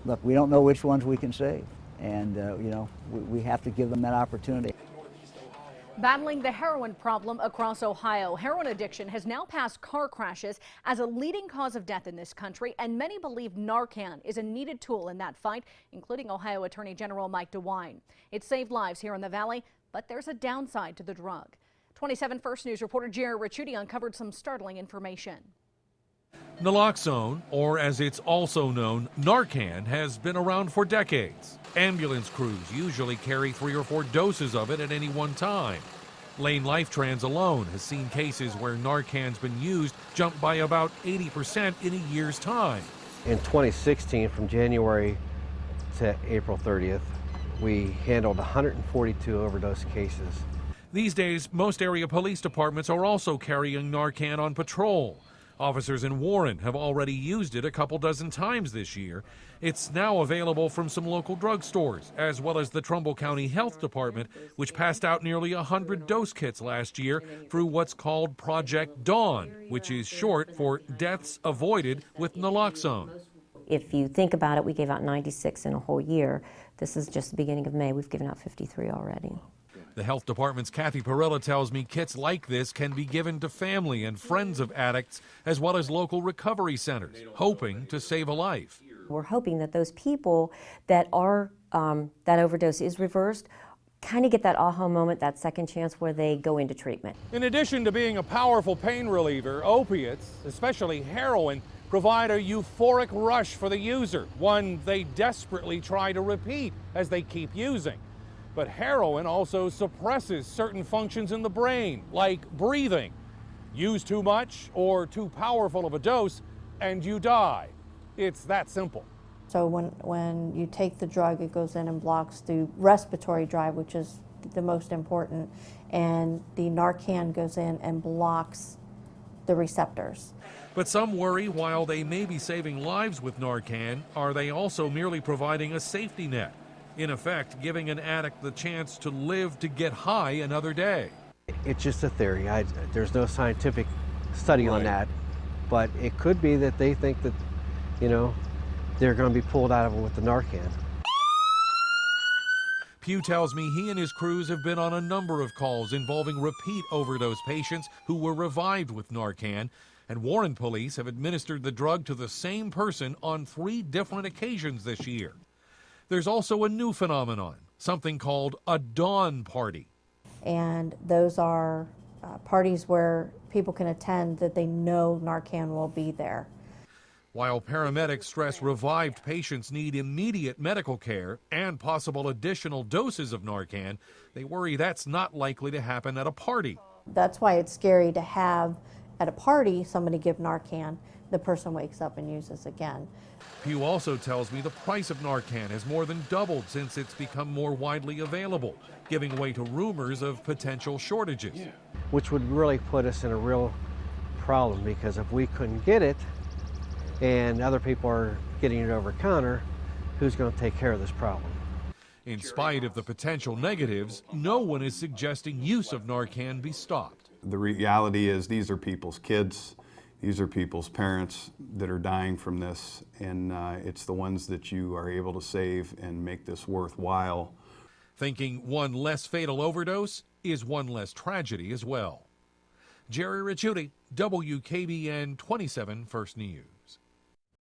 Look, we don't know which ones we can save, and you know, we have to give them that opportunity. Battling the heroin problem across Ohio, heroin addiction has now passed car crashes as a leading cause of death in this country, and many believe Narcan is a needed tool in that fight, including Ohio Attorney General Mike DeWine. It saved lives here in the Valley, but there's a downside to the drug. 27 First News reporter Jerry Ricciuti uncovered some startling information. Naloxone, or as it's also known, Narcan, has been around for decades. Ambulance crews usually carry 3 or 4 doses of it at any one time. Lane Lifetrans alone has seen cases where Narcan's been used jump by about 80% in a year's time. In 2016, from January to April 30th, we handled 142 overdose cases. These days, most area police departments are also carrying Narcan on patrol. Officers in Warren have already used it a couple dozen times this year. It's now available from some local drugstores, as well as the Trumbull County Health Department, which passed out nearly 100 dose kits last year through what's called Project Dawn, which is short for Deaths Avoided with Naloxone. If you think about it, we gave out 96 in a whole year. This is just the beginning of May. We've given out 53 already. The health department's Kathy Perella tells me kits like this can be given to family and friends of addicts, as well as local recovery centers, hoping to save a life. We're hoping that those people that are, that overdose is reversed, kind of get that aha moment, that second chance where they go into treatment. In addition to being a powerful pain reliever, opiates, especially heroin, provide a euphoric rush for the user, one they desperately try to repeat as they keep using. But heroin also suppresses certain functions in the brain, like breathing. Use too much or too powerful of a dose, and you die. It's that simple. So when you take the drug, it goes in and blocks the respiratory drive, which is the most important, and the Narcan goes in and blocks the receptors. But some worry while they may be saving lives with Narcan, are they also merely providing a safety net? In effect, giving an addict the chance to live to get high another day. It's just a theory. There's no scientific study on that, but it could be that they think that, you know, they're going to be pulled out of it with the Narcan. PUGH tells me he and his crews have been on a number of calls involving repeat overdose patients who were revived with Narcan, and Warren police have administered the drug to the same person on 3 different occasions this year. There's also a new phenomenon, something called a dawn party. And those are parties where people can attend that they know Narcan will be there. While paramedics stress revived patients need immediate medical care and possible additional doses of Narcan, they worry that's not likely to happen at a party. That's why it's scary to have at a party somebody give Narcan, the person wakes up and uses again. PUGH also tells me the price of Narcan has more than doubled since it's become more widely available, giving way to rumors of potential shortages. Which would really put us in a real problem, because if we couldn't get it and other people are getting it over the counter, who's going to take care of this problem? In spite of the potential negatives, no one is suggesting use of Narcan be stopped. The reality is these are people's kids. These are people's parents that are dying from this, and it's the ones that you are able to save and make this worthwhile. Thinking one less fatal overdose is one less tragedy as well. Jerry Ricciuti, WKBN 27 First News.